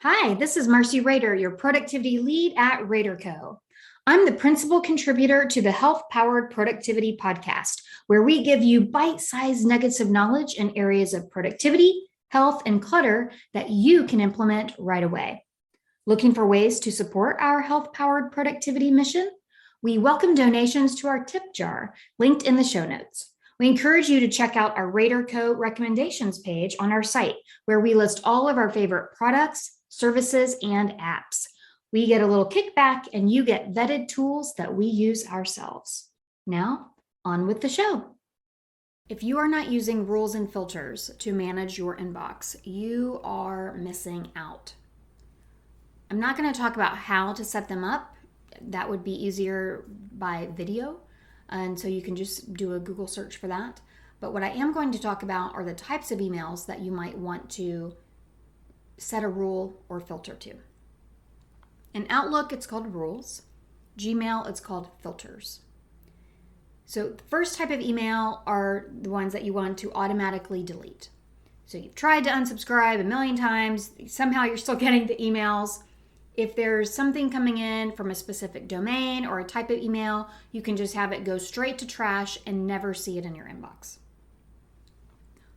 Hi, this is Marcey Rader, your productivity lead at RaderCo. I'm the principal contributor to the Health Powered Productivity podcast, where we give you bite-sized nuggets of knowledge in areas of productivity, health, and clutter that you can implement right away. Looking for ways to support our health powered productivity mission? We welcome donations to our tip jar, linked in the show notes. We encourage you to check out our RaderCo recommendations page on our site, where we list all of our favorite products, services, and apps. We get a little kickback, and you get vetted tools that we use ourselves. Now, on with the show. If you are not using rules and filters to manage your inbox, you are missing out. I'm not going to talk about how to set them up. That would be easier by video, and so you can just do a Google search for that. But what I am going to talk about are the types of emails that you might want to set a rule or filter to. In Outlook, it's called rules. Gmail, it's called filters. So the first type of email are the ones that you want to automatically delete. So you've tried to unsubscribe a million times, somehow you're still getting the emails. If there's something coming in from a specific domain or a type of email, you can just have it go straight to trash and never see it in your inbox.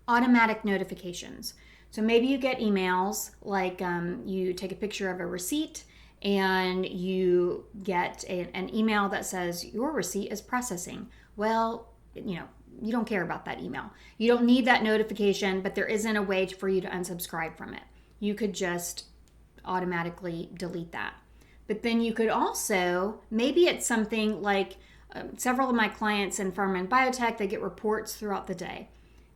Automatic notifications. So maybe you get emails like you take a picture of a receipt and you get an email that says your receipt is processing. Well, you don't care about that email. You don't need that notification, but there isn't a way for you to unsubscribe from it. You could just automatically delete that. But then you could also, maybe it's something like several of my clients in pharma and biotech, they get reports throughout the day.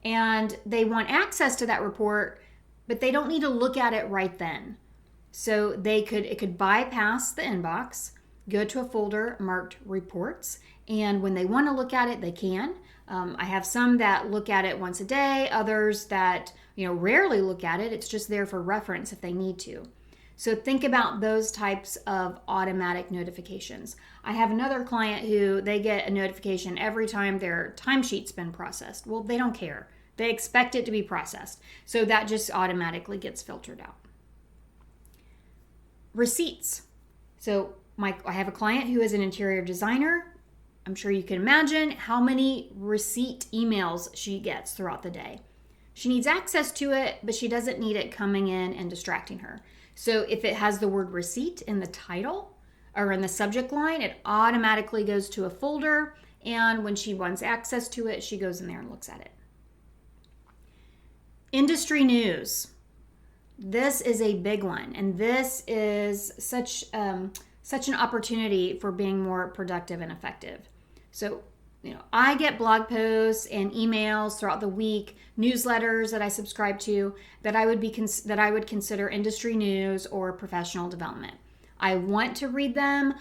And they want access to that report, but they don't need to look at it right then. So it could bypass the inbox, go to a folder marked reports, and when they want to look at it, they can. I have some that look at it once a day, others that rarely look at it. It's just there for reference if they need to. So think about those types of automatic notifications. I have another client who they get a notification every time their timesheet's been processed. Well, they don't care. They expect it to be processed. So that just automatically gets filtered out. Receipts. So I have a client who is an interior designer. I'm sure you can imagine how many receipt emails she gets throughout the day. She needs access to it, but she doesn't need it coming in and distracting her. So if it has the word receipt in the title or in the subject line, it automatically goes to a folder. And when she wants access to it, she goes in there and looks at it. Industry news. This is a big one, and this is such an opportunity for being more productive and effective. So, I get blog posts and emails throughout the week, newsletters that I subscribe to that I would consider industry news or professional development. I want to read them,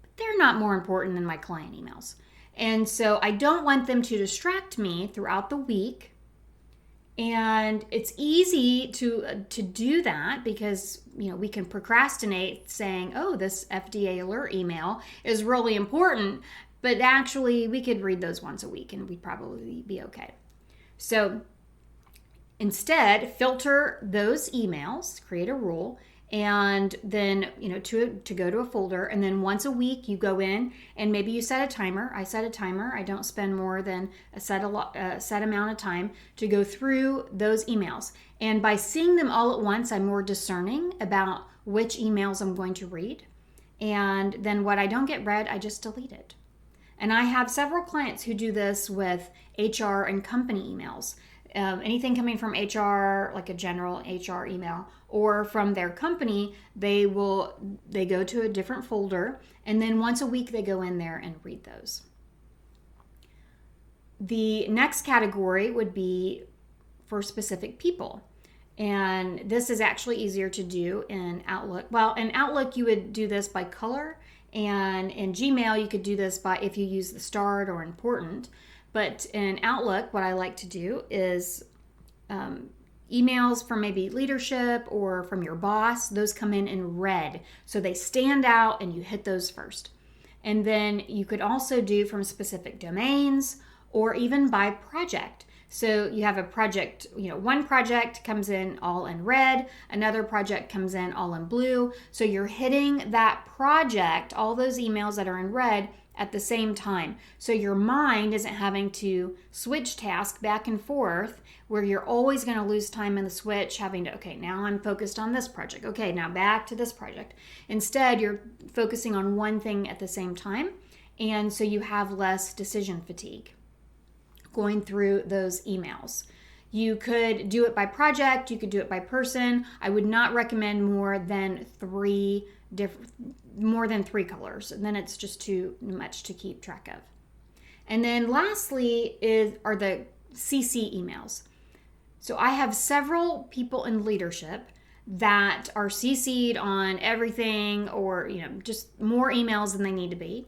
but they're not more important than my client emails. And so I don't want them to distract me throughout the week. And it's easy to do that because, we can procrastinate saying, oh, this FDA alert email is really important, but actually we could read those once a week and we'd probably be okay. So instead, filter those emails, create a rule, and then, to go to a folder. And then once a week you go in and maybe you set a timer. I set a timer. I don't spend more than a set amount of time to go through those emails. And by seeing them all at once, I'm more discerning about which emails I'm going to read. And then what I don't get read, I just delete it. And I have several clients who do this with HR and company emails. Anything coming from HR, like a general HR email, or from their company, they go to a different folder, and then once a week they go in there and read those. The next category would be for specific people. And this is actually easier to do in Outlook. Well, in Outlook, you would do this by color, and in Gmail, you could do this by if you use the starred or important. But in Outlook, what I like to do is emails from maybe leadership or from your boss, those come in red. So they stand out and you hit those first. And then you could also do from specific domains or even by project. So you have a project, one project comes in all in red, another project comes in all in blue. So you're hitting that project, all those emails that are in red, at the same time. So your mind isn't having to switch tasks back and forth where you're always going to lose time in the switch, having to, okay, now I'm focused on this project. Okay, now back to this project. Instead, you're focusing on one thing at the same time. And so you have less decision fatigue going through those emails. You could do it by project, you could do it by person. I would not recommend more than three colors. And then it's just too much to keep track of. And then lastly are the CC emails. So I have several people in leadership that are CC'd on everything, or just more emails than they need to be.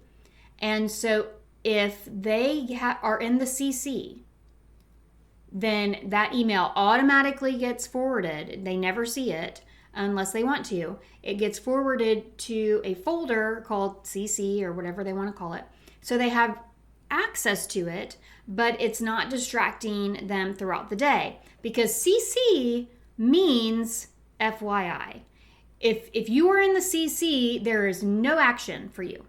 And so if they are in the CC, then that email automatically gets forwarded. They never see it unless they want to. It gets forwarded to a folder called CC or whatever they want to call it. So they have access to it, but it's not distracting them throughout the day, because CC means FYI. If you are in the CC, there is no action for you.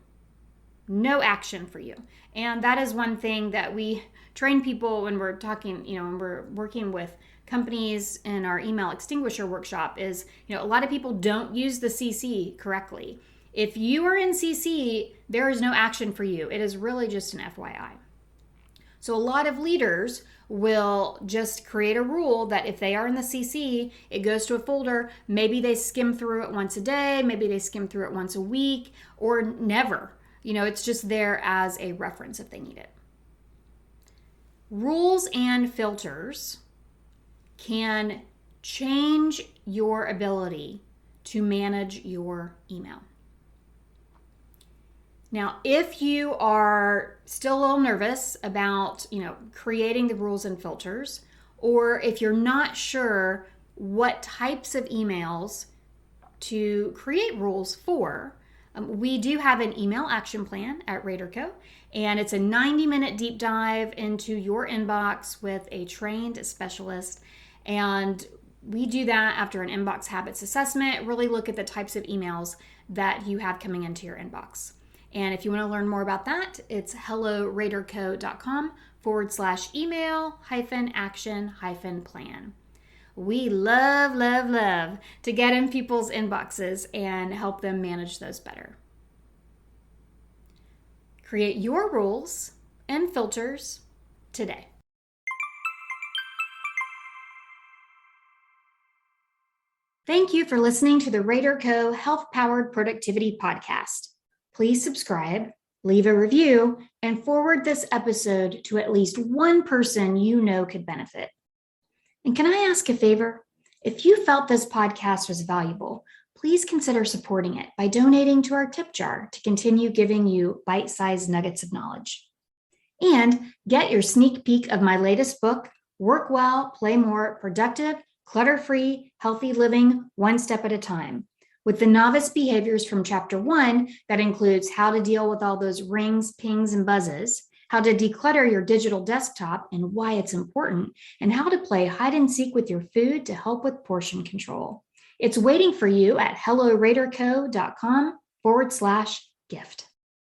No action for you. And that is one thing that we train people when we're talking, when we're working with companies in our email extinguisher workshop is, a lot of people don't use the CC correctly. If you are in CC, there is no action for you. It is really just an FYI. So a lot of leaders will just create a rule that if they are in the CC, it goes to a folder. Maybe they skim through it once a day. Maybe they skim through it once a week, or never. It's just there as a reference if they need it. Rules and filters can change your ability to manage your email. Now, if you are still a little nervous about, creating the rules and filters, or if you're not sure what types of emails to create rules for, we do have an email action plan at RaderCo, and it's a 90-minute deep dive into your inbox with a trained specialist. And we do that after an inbox habits assessment, really look at the types of emails that you have coming into your inbox. And if you want to learn more about that, it's hello.raderco.com/email-action-plan. We love, love, love to get in people's inboxes and help them manage those better. Create your rules and filters today. Thank you for listening to the RaderCo Health-Powered Productivity Podcast. Please subscribe, leave a review, and forward this episode to at least one person you know could benefit. And can I ask a favor? If you felt this podcast was valuable, please consider supporting it by donating to our tip jar to continue giving you bite-sized nuggets of knowledge. And get your sneak peek of my latest book, Work Well, Play More, Productive, Clutter-Free, Healthy Living, One Step at a Time, with the novice behaviors from Chapter 1 that includes how to deal with all those rings, pings, and buzzes, how to declutter your digital desktop and why it's important, and how to play hide and seek with your food to help with portion control. It's waiting for you at helloraderco.com/gift.